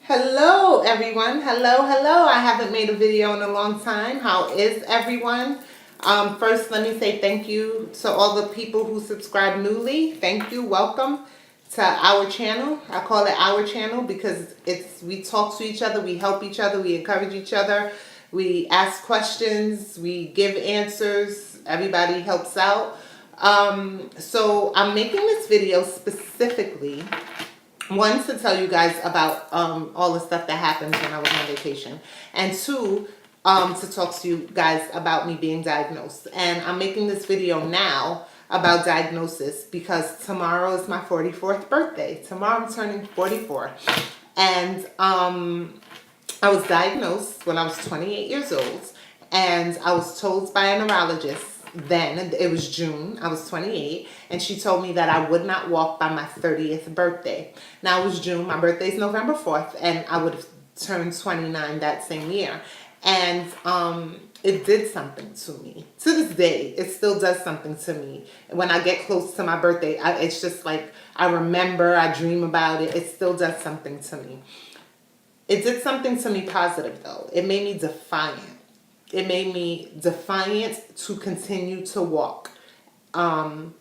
Hello everyone. Hello. I haven't made a video in a long time. How is everyone? First, let me say thank you to all the people who subscribe newly. Thank you. Welcome to our channel. I call it our channel because we talk to each other, we help each other, we encourage each other, we ask questions, we give answers. Everybody helps out. So I'm making this video specifically, one, to tell you guys about all the stuff that happened when I was on vacation, and two, to talk to you guys about me being diagnosed. And I'm making this video now about diagnosis because tomorrow is my 44th birthday. Tomorrow I'm turning 44. And I was diagnosed when I was 28 years old, and I was told by a neurologist then, it was June, I was 28, and she told me that I would not walk by my 30th birthday. Now it was June, my birthday is November 4th, and I would have turned 29 that same year. And it did something to me. To this day, it still does something to me. When I get close to my birthday, it's just like I remember, I dream about it. It still does something to me. It did something to me positive, though. It made me defiant. It made me defiant to continue to walk. I know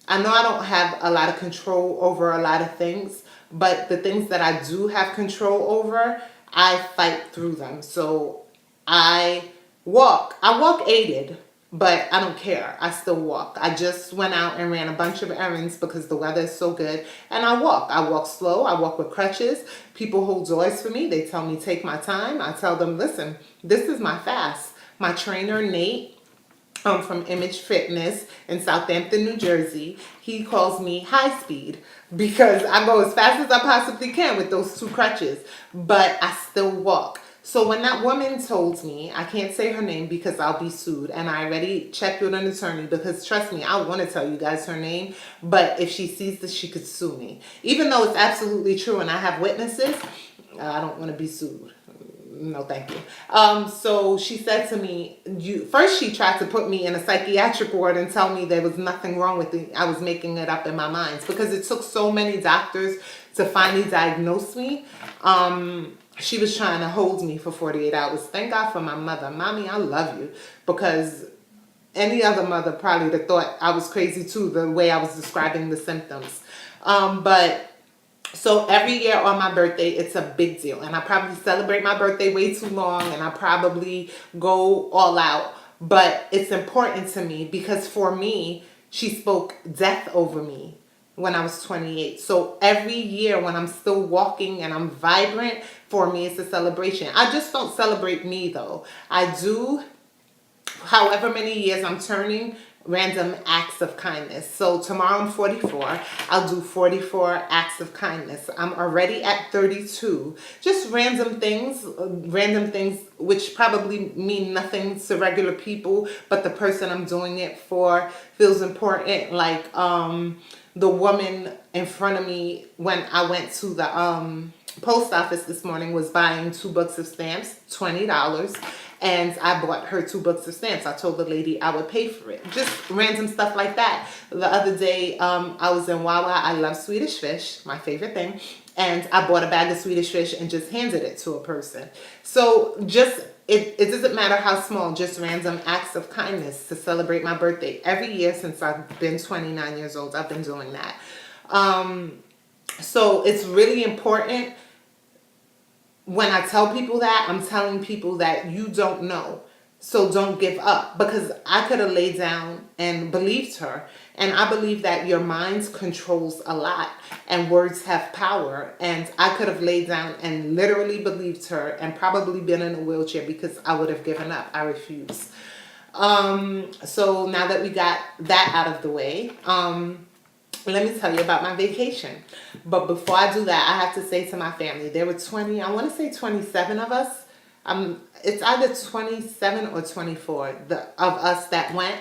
I don't have a lot of control over a lot of things, but the things that I do have control over, I fight through them. So I walk. I walk aided, but I don't care. I still walk. I just went out and ran a bunch of errands because the weather is so good. And I walk. I walk slow. I walk with crutches. People hold doors for me. They tell me take my time. I tell them, listen, this is my fast. My trainer, Nate, from Image Fitness in Southampton, New Jersey, he calls me high speed because I go as fast as I possibly can with those two crutches, but I still walk. So when that woman told me, I can't say her name because I'll be sued, and I already checked with an attorney because trust me, I want to tell you guys her name, but if she sees this, she could sue me. Even though it's absolutely true and I have witnesses, I don't want to be sued. No, thank you. So she said to me, first she tried to put me in a psychiatric ward and tell me there was nothing wrong with it. I was making it up in my mind because it took so many doctors to finally diagnose me. She was trying to hold me for 48 hours. Thank God for my mother. Mommy, I love you, because any other mother probably would have thought I was crazy too, the way I was describing the symptoms. So every year on my birthday, it's a big deal. And I probably celebrate my birthday way too long, and I probably go all out. But it's important to me because for me, she spoke death over me when I was 28. So every year when I'm still walking and I'm vibrant, for me, it's a celebration. I just don't celebrate me, though. I do, however many years I'm turning, random acts of kindness. So tomorrow I'm 44. I'll do 44 acts of kindness. I'm already at 32. Just random things which probably mean nothing to regular people, but the person I'm doing it for feels important. Like the woman in front of me when I went to the post office this morning was buying 2 books of stamps, $20. And I bought her 2 books of stamps. I told the lady I would pay for it. Just random stuff like that. The other day, I was in Wawa. I love Swedish fish, my favorite thing. And I bought a bag of Swedish fish and just handed it to a person. So just, it doesn't matter how small, just random acts of kindness to celebrate my birthday. Every year since I've been 29 years old, I've been doing that. So it's really important. When I tell people that, I'm telling people that you don't know. So don't give up, because I could have laid down and believed her. And I believe that your mind controls a lot and words have power. And I could have laid down and literally believed her and probably been in a wheelchair because I would have given up. I refuse. So now that we got that out of the way, let me tell you about my vacation. But before I do that, I have to say to my family, there were 27 of us. It's either 27 or 24 of us that went.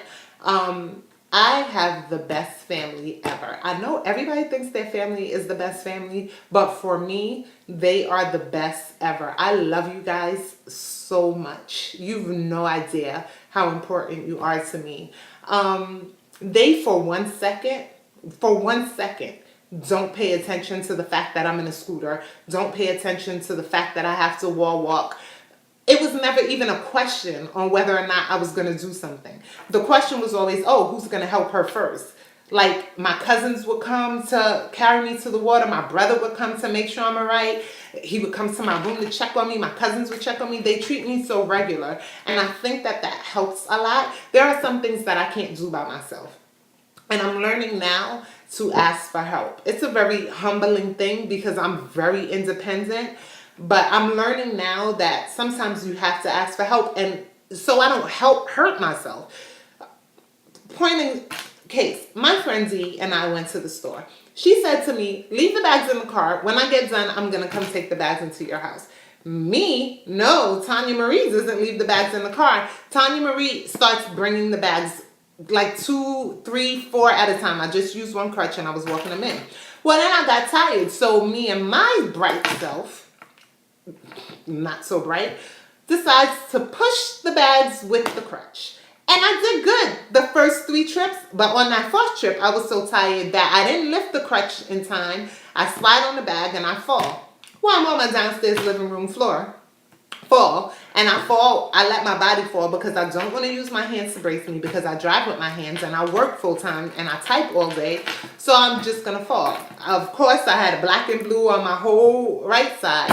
I have the best family ever. I know everybody thinks their family is the best family, but for me, they are the best ever. I love you guys so much. You've no idea how important you are to me. They, for one second, Don't pay attention to the fact that I'm in a scooter. Don't pay attention to the fact that I have to wall walk. It was never even a question on whether or not I was going to do something. The question was always, oh, who's going to help her first? Like, my cousins would come to carry me to the water. My brother would come to make sure I'm all right. He would come to my room to check on me. My cousins would check on me. They treat me so regular. And I think that that helps a lot. There are some things that I can't do by myself. And I'm learning now to ask for help. It's a very humbling thing because I'm very independent. But I'm learning now that sometimes you have to ask for help. And so I don't hurt myself. Pointing case, my friend Z and I went to the store. She said to me, leave the bags in the car. When I get done, I'm going to come take the bags into your house. Me, no, Tanya-Marie doesn't leave the bags in the car. Tanya-Marie starts bringing the bags like 2, 3, 4 at a time. I just used one crutch and I was walking them in. Well, then I got tired. So me and my bright self, not so bright, decides to push the bags with the crutch. And I did good the first 3 trips, but on that 4th trip, I was so tired that I didn't lift the crutch in time. I slide on the bag and I fall. Well, I'm on my downstairs living room floor. I let my body fall because I don't want to use my hands to brace me because I drive with my hands and I work full time and I type all day. So I'm just going to fall. Of course, I had a black and blue on my whole right side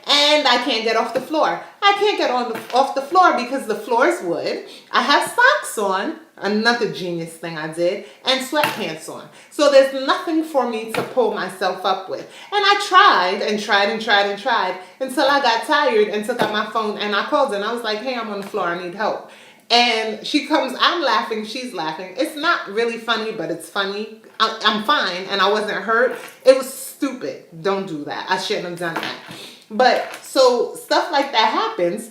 and I can't get off the floor. I can't get off the floor because the floor is wood. I have socks on, another genius thing I did, and sweatpants on. So there's nothing for me to pull myself up with. And I tried until I got tired and took out my phone and I called and I was like, hey, I'm on the floor, I need help. And she comes, I'm laughing, she's laughing. It's not really funny, but it's funny. I'm fine and I wasn't hurt. It was stupid. Don't do that. I shouldn't have done that. But so stuff like that happens.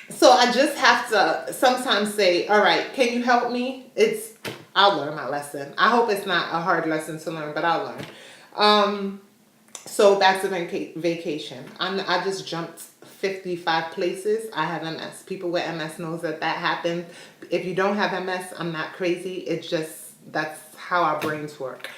So I just have to sometimes say, all right, can you help me? I'll learn my lesson. I hope it's not a hard lesson to learn, but I'll learn. So that's a vacation. I just jumped 55 places. I have MS. People with MS knows that happens. If you don't have MS, I'm not crazy. It's just, that's how our brains work.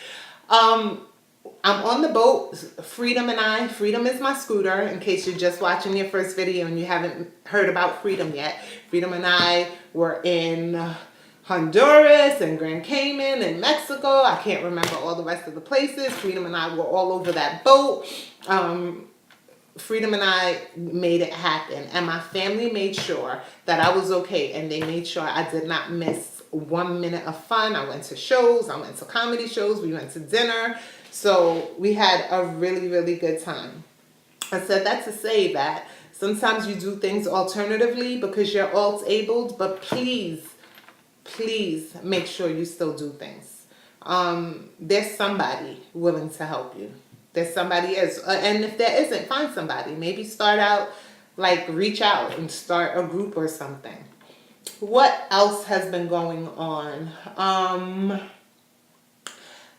I'm on the boat, Freedom is my scooter, in case you're just watching your first video and you haven't heard about Freedom yet. Freedom and I were in Honduras and Grand Cayman and Mexico. I can't remember all the rest of the places. Freedom and I were all over that boat. Freedom and I made it happen. And my family made sure that I was okay. And they made sure I did not miss 1 minute of fun. I went to shows. I went to comedy shows. We went to dinner. So we had a really, really good time. I said that to say that sometimes you do things alternatively because you're alt-abled, but please make sure you still do things. There's somebody willing to help you. There's somebody else. And if there isn't, find somebody. Maybe start out, like reach out and start a group or something. What else has been going on?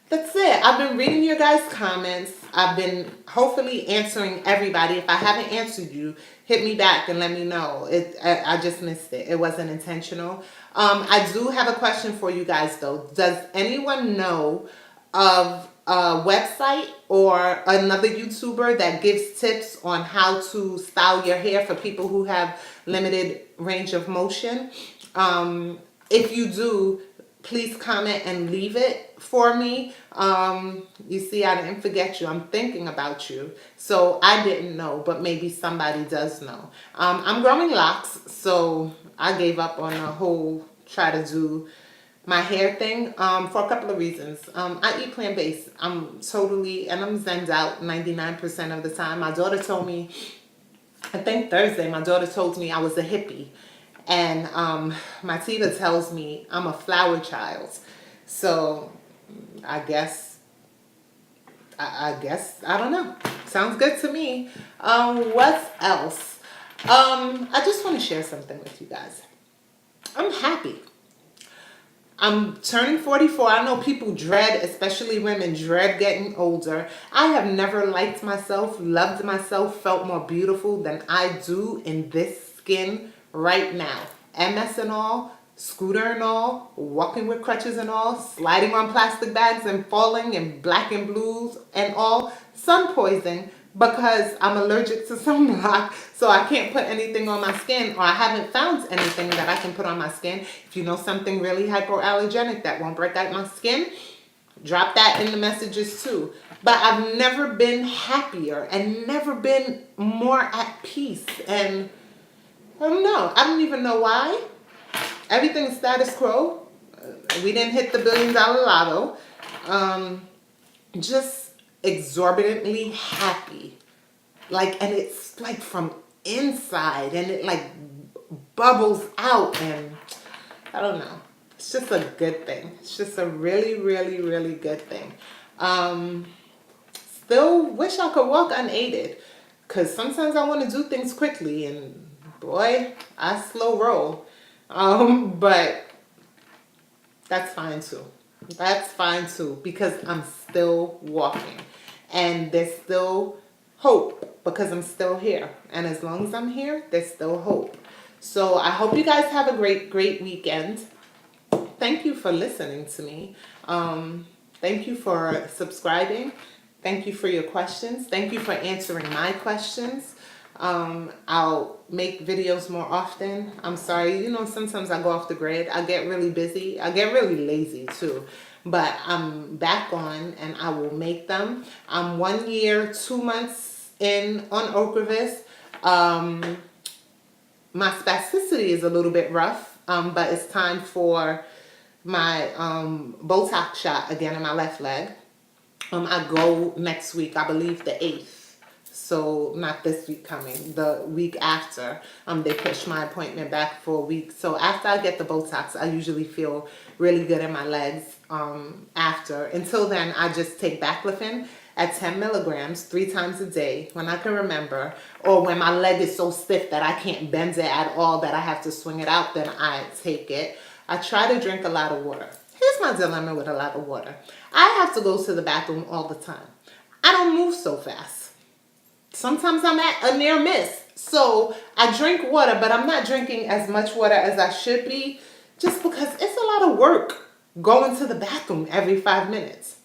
That's it. I've been reading your guys' comments. I've been hopefully answering everybody. If I haven't answered you, hit me back and let me know. I just missed it. It wasn't intentional. I do have a question for you guys though. Does anyone know of a website or another YouTuber that gives tips on how to style your hair for people who have limited range of motion? If you do, please comment and leave it for me. You see, I didn't forget you. I'm thinking about you. So I didn't know, but maybe somebody does know. I'm growing locks, so I gave up on the whole try to do my hair thing for a couple of reasons. I eat plant-based. I'm zenned out 99% of the time. My daughter told me, I think Thursday, my daughter told me I was a hippie. And my Tiva tells me I'm a flower child. So I guess, I don't know. Sounds good to me. What else? I just want to share something with you guys. I'm happy. I'm turning 44. I know people dread, especially women, dread getting older. I have never liked myself, loved myself, felt more beautiful than I do in this skin right now. MS and all, scooter and all, walking with crutches and all, sliding on plastic bags and falling in black and blues and all, sun poisoning because I'm allergic to sunblock, so I can't put anything on my skin, or I haven't found anything that I can put on my skin. If you know something really hypoallergenic that won't break out my skin, drop that in the messages too. But I've never been happier and never been more at peace. And I don't know. I don't even know why. Everything's status quo. We didn't hit the $1 billion lotto. Just exorbitantly happy. Like, and it's like from inside, and it like bubbles out, and I don't know. It's just a good thing. It's just a really, really, really good thing. Still wish I could walk unaided, because sometimes I want to do things quickly, and boy, I slow roll. But that's fine too. That's fine too, because I'm still walking, and there's still hope because I'm still here. And as long as I'm here, there's still hope. So I hope you guys have a great, great weekend. Thank you for listening to me. Thank you for subscribing. Thank you for your questions. Thank you for answering my questions. I'll make videos more often. I'm sorry, sometimes I go off the grid. I get really busy. I get really lazy too. But I'm back on, and I will make them. I'm 1 year, 2 months in on Ocrevus. My spasticity is a little bit rough, but it's time for my Botox shot again in my left leg. I go next week, I believe the 8th. So not this week coming, the week after. They push my appointment back for a week. So after I get the Botox, I usually feel really good in my legs after. Until then, I just take baclofen at 10 milligrams 3 times a day when I can remember, or when my leg is so stiff that I can't bend it at all, that I have to swing it out, then I take it. I try to drink a lot of water. Here's my dilemma with a lot of water. I have to go to the bathroom all the time. I don't move so fast. Sometimes I'm at a near miss. So I drink water, but I'm not drinking as much water as I should be, just because it's a lot of work going to the bathroom every 5 minutes.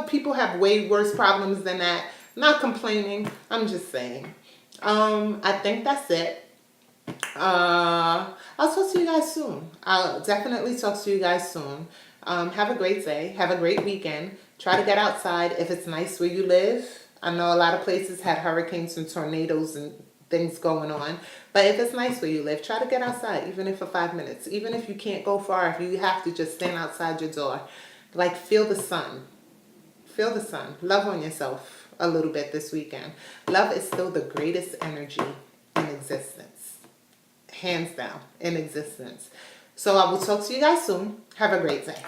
People have way worse problems than that. I'm not complaining. I'm just saying. I think that's it. I'll talk to you guys soon. I'll definitely talk to you guys soon. Have a great day. Have a great weekend. Try to get outside if it's nice where you live. I know a lot of places had hurricanes and tornadoes and things going on. But if it's nice where you live, try to get outside, even if for 5 minutes. Even if you can't go far, if you have to just stand outside your door. Like, feel the sun. Feel the sun. Love on yourself a little bit this weekend. Love is still the greatest energy in existence. Hands down, in existence. So I will talk to you guys soon. Have a great day.